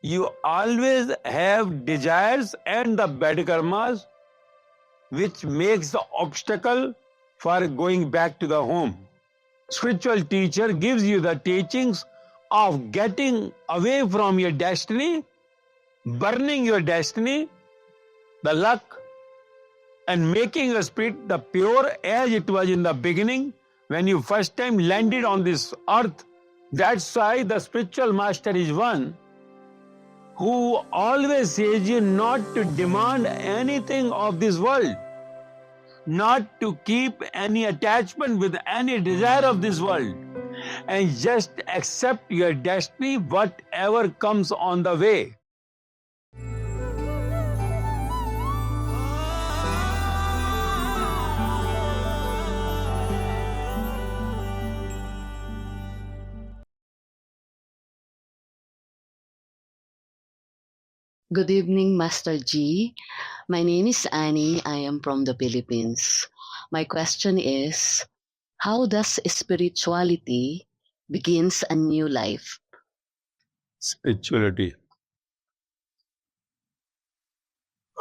you always have desires and the bad karmas, which makes the obstacle for going back to the home. Spiritual teacher gives you the teachings of getting away from your destiny, burning your destiny, the luck, and making your spirit the pure as it was in the beginning when you first time landed on this earth. That's why the spiritual master is one who always says you not to demand anything of this world, not to keep any attachment with any desire of this world, and just accept your destiny, whatever comes on the way. Good evening, Master G. My name is Annie. I am from the Philippines. My question is, how does spirituality begins a new life? Spirituality.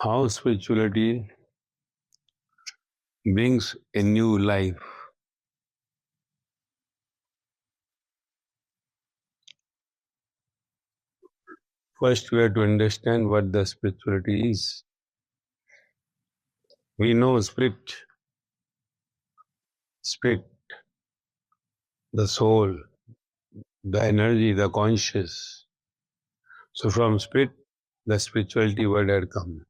How spirituality brings a new life. First, we have to understand what the spirituality is. We know spirit, the soul, the energy, the conscious. So from spirit, the spirituality word had come.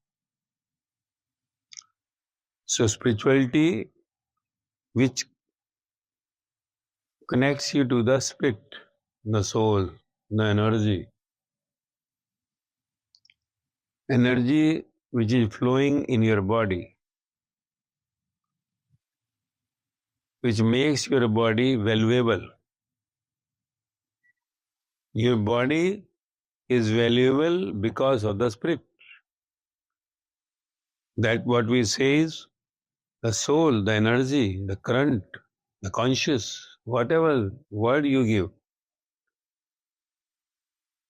So spirituality which connects you to the spirit, the soul, the energy. Energy which is flowing in your body, which makes your body valuable. Your body is valuable because of the spirit. That what we say is the soul, the energy, the current, the conscious, whatever word you give.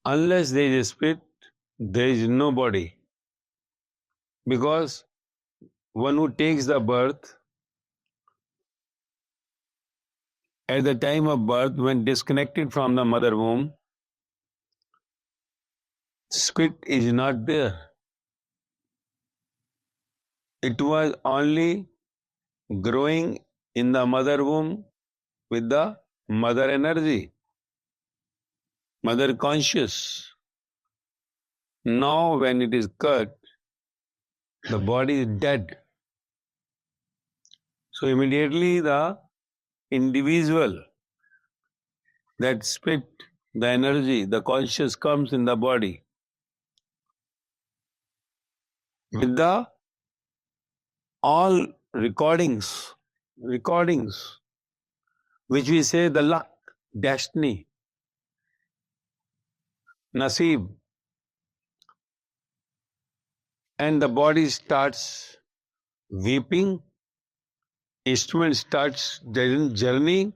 Unless there is a spirit, there is no body. Because one who takes the birth, at the time of birth, when disconnected from the mother womb, spirit is not there. It was only growing in the mother womb with the mother energy, mother conscious. Now when it is cut, the body is dead. So immediately the individual, that spirit, the energy, the conscious comes in the body with the all recordings, which we say the luck, destiny, naseeb, and the body starts weeping, instrument starts journey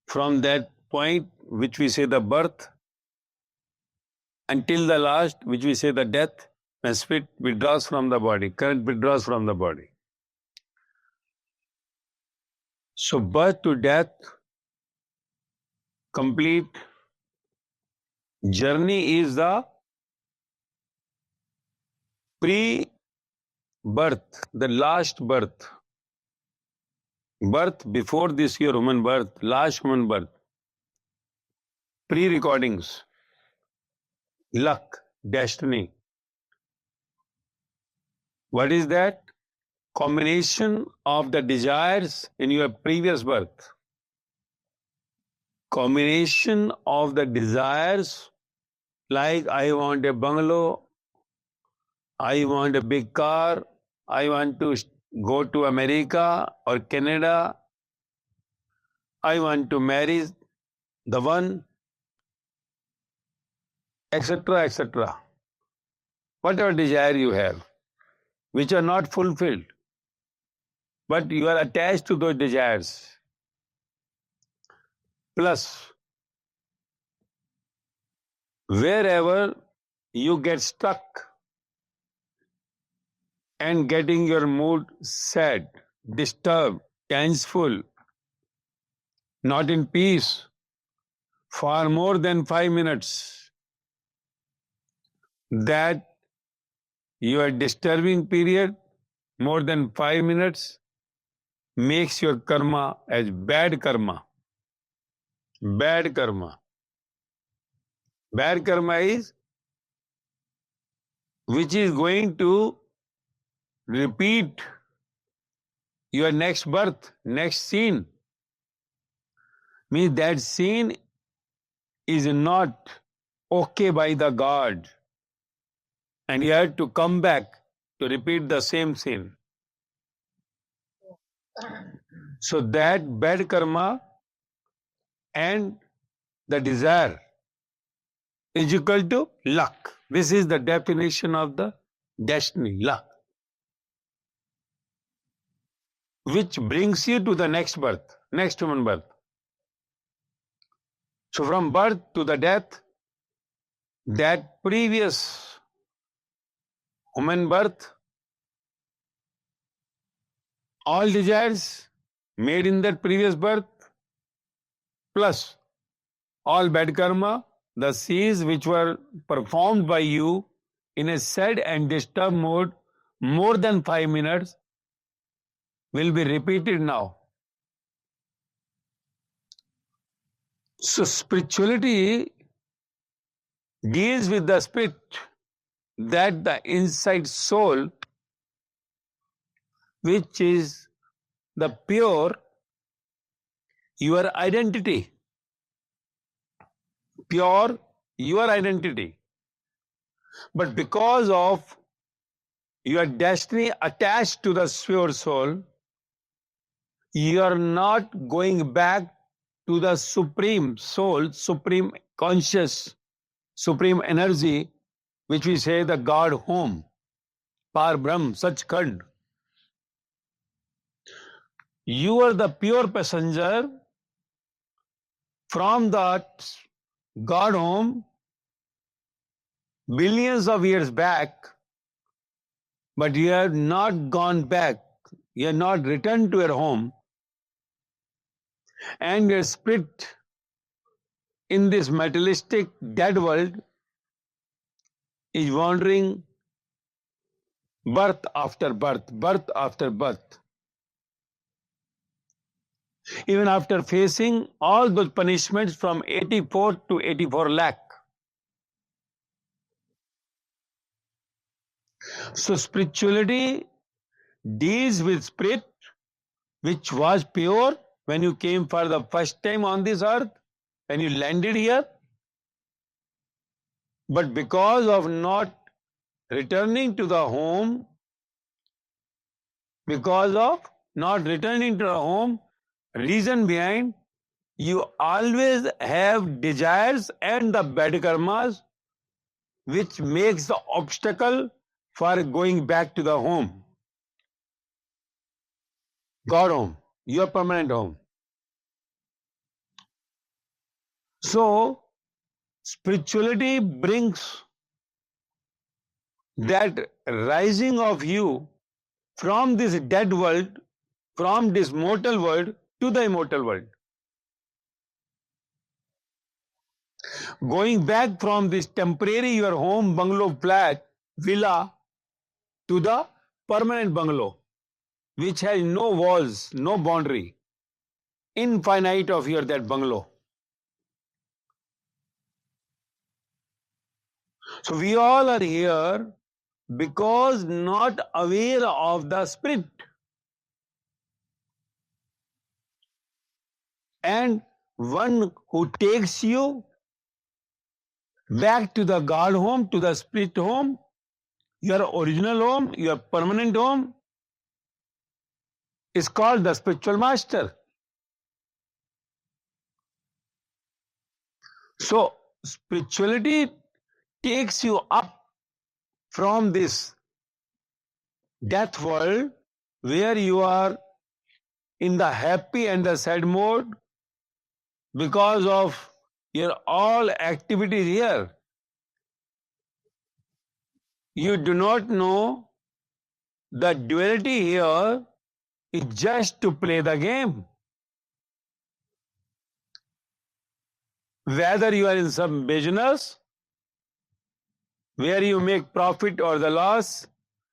from that point which we say the birth until the last which we say the death, when spirit withdraws from the body, current withdraws from the body. So birth to death, complete journey is the pre-birth, the last birth. Birth before this your human birth, last human birth. Pre-recordings, luck, destiny. What is that? Combination of the desires in your previous birth. Combination of the desires like I want a bungalow, I want a big car, I want to go to America or Canada, I want to marry the one, etc., etc. Whatever desire you have, which are not fulfilled, but you are attached to those desires. Plus, wherever you get stuck and getting your mood sad, disturbed, tenseful, not in peace for more than 5 minutes, that your disturbing period more than 5 minutes makes your karma as bad karma. Bad karma. Bad karma is which is going to repeat your next birth, next scene. Means that scene is not okay by the God. And you have to come back to repeat the same scene. So that bad karma and the desire is equal to luck. This is the definition of the destiny, luck, which brings you to the next birth, next human birth. So from birth to the death, that previous human birth, all desires made in that previous birth, plus all bad karma, the seeds which were performed by you in a sad and disturbed mode more than 5 minutes will be repeated now. So spirituality deals with the spirit, that the inside soul, which is the pure, your identity. Pure, your identity. But because of your destiny attached to the pure soul, you are not going back to the supreme soul, supreme conscious, supreme energy, which we say the God home, Par Brahm, Sachkhand. You are the pure passenger from that God home billions of years back, but you have not gone back. You have not returned to your home, and your spirit in this materialistic dead world is wandering birth after birth, birth after birth. Even after facing all those punishments from 84 to 84 lakh. So spirituality deals with spirit which was pure when you came for the first time on this earth, when you landed here. But because of not returning to the home, because of not returning to the home, reason behind, you always have desires and the bad karmas which makes the obstacle for going back to the home. God home, your permanent home. So, spirituality brings that rising of you from this dead world, from this mortal world to the immortal world. Going back from this temporary your home, bungalow, flat, villa to the permanent bungalow, which has no walls, no boundary, infinite of your that bungalow. So we all are here because not aware of the spirit. And one who takes you back to the God home, to the spirit home, your original home, your permanent home, is called the spiritual master. So spirituality takes you up from this death world where you are in the happy and the sad mode because of your all activities here. You do not know the duality here is just to play the game. Whether you are in some business where you make profit or the loss,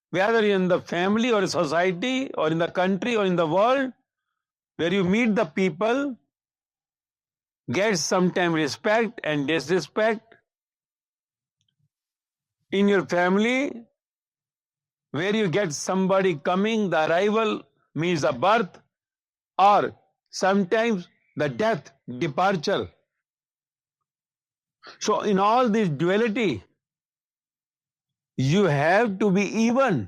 whether in the family or society or in the country or in the world, where you meet the people, get sometimes respect and disrespect. In your family, where you get somebody coming, the arrival means the birth, or sometimes the death, departure. So in all this duality, you have to be even.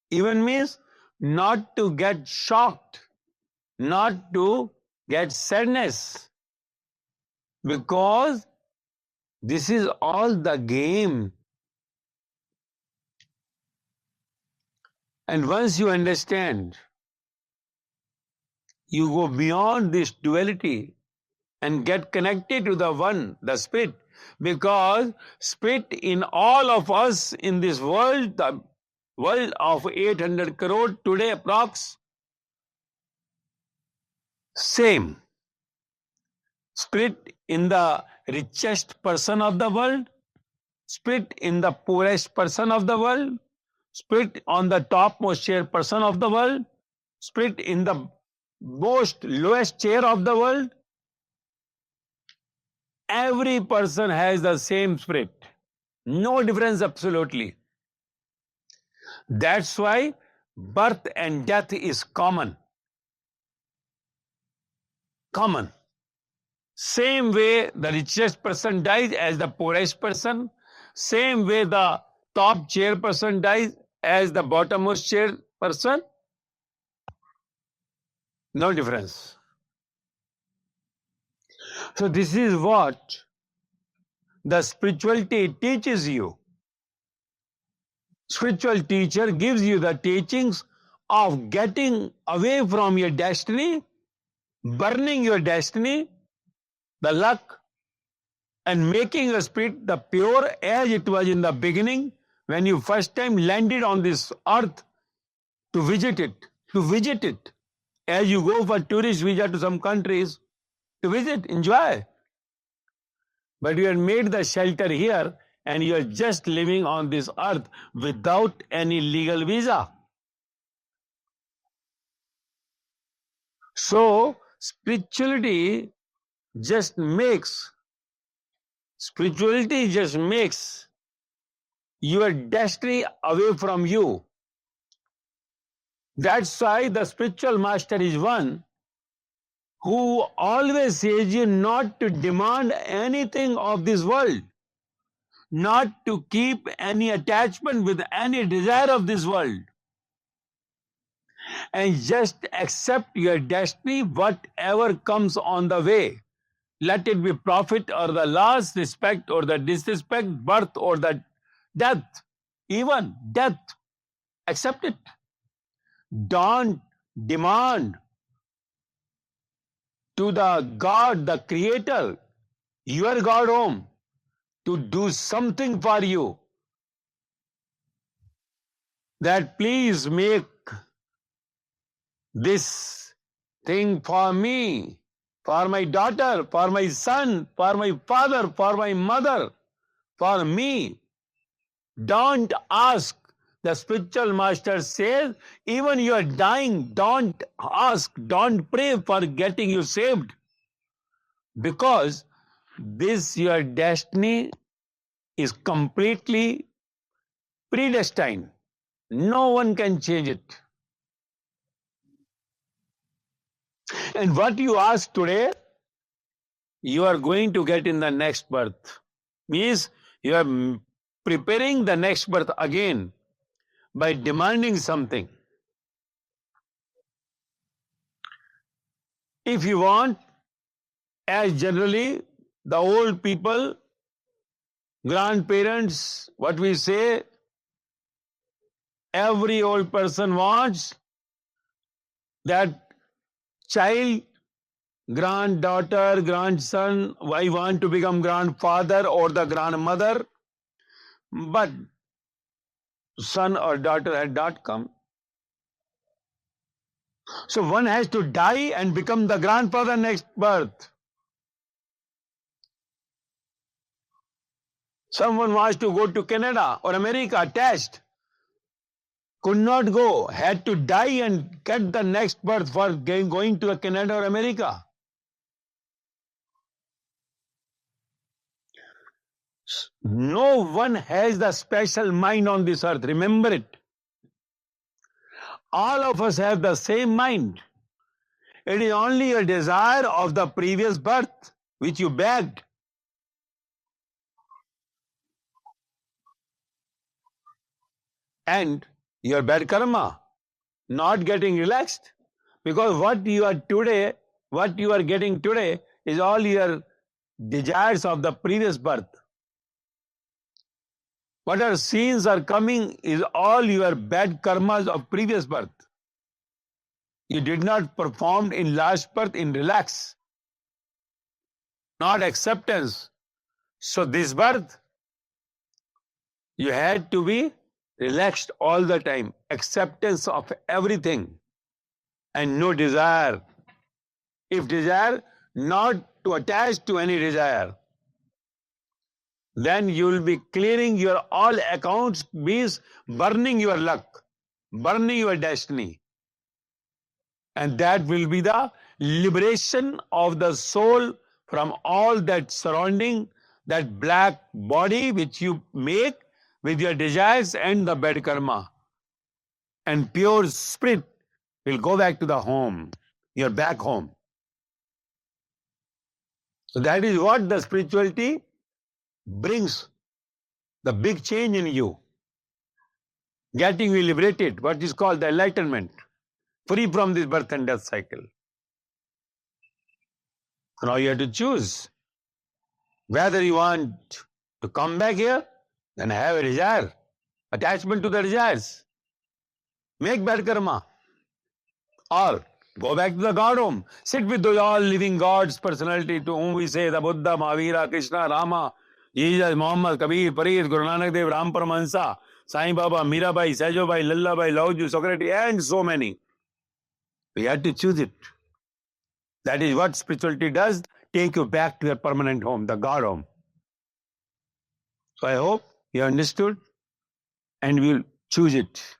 Even means not to get shocked, not to get sadness, because this is all the game. And once you understand, you go beyond this duality and get connected to the one, the spirit, because spirit in all of us in this world, the world of 800 crore today approx, same. Spirit in the richest person of the world, spirit in the poorest person of the world, spirit on the topmost chair person of the world, spirit in the most lowest chair of the world. Every person has the same spirit. No difference absolutely. That's why birth and death is common. Common. Same way the richest person dies as the poorest person. Same way the top chair person dies as the bottommost chair person. No difference. So this is what the spirituality teaches you. Spiritual teacher gives you the teachings of getting away from your destiny, burning your destiny, the luck, and making your spirit the pure as it was in the beginning when you first time landed on this earth to visit it. To visit it. As you go for tourist visa to some countries, to visit, enjoy. But you have made the shelter here and you are just living on this earth without any legal visa. So, spirituality just makes your destiny away from you. That's why the spiritual master is one who always says you not to demand anything of this world, not to keep any attachment with any desire of this world, and just accept your destiny, whatever comes on the way. Let it be profit or the loss, respect or the disrespect, birth or the death, even death. Accept it. Don't demand to the God, the Creator, your God home, to do something for you. That please make this thing for me, for my daughter, for my son, for my father, for my mother, for me. Don't ask. The spiritual master says, even you are dying, don't ask, don't pray for getting you saved. Because this, your destiny, is completely predestined. No one can change it. And what you ask today, you are going to get in the next birth. Means you are preparing the next birth again by demanding something. If you want, as generally the old people, grandparents, what we say, every old person wants that child, granddaughter, grandson, I want to become grandfather or the grandmother. But son or daughter had not come. So one has to die and become the grandfather next birth. Someone wants to go to Canada or America, attached, could not go, had to die and get the next birth for going to Canada or America. No one has the special mind on this earth. Remember it. All of us have the same mind. It is only a desire of the previous birth which you begged. And your bad karma, not getting relaxed. Because what you are getting today is all your desires of the previous birth. Whatever scenes are coming is all your bad karmas of previous birth. You did not perform in last birth in relax, not acceptance. So this birth, you had to be relaxed all the time, acceptance of everything and no desire. If desire, not to attach to any desire. Then you will be clearing your all accounts, means burning your luck, burning your destiny. And that will be the liberation of the soul from all that surrounding, that black body which you make with your desires and the bad karma. And pure spirit will go back to the home, your back home. So that is what the spirituality brings, the big change in you, getting you liberated, what is called the enlightenment, free from this birth and death cycle. So now you have to choose whether you want to come back here, then have a desire, attachment to the desires, make bad karma, or go back to the God home, sit with those all living gods, personality to whom we say the Buddha, Mahavira, Krishna, Rama, Jesus, Muhammad, Kabir, Parir, Guru Nanak Dev, Ram Paramahansa, Sai Baba, Mirabai, Sajobai, Lallabai, Lauju, Socrates, and so many. We have to choose it. That is what spirituality does, take you back to your permanent home, the God home. So I hope you understood and we'll choose it.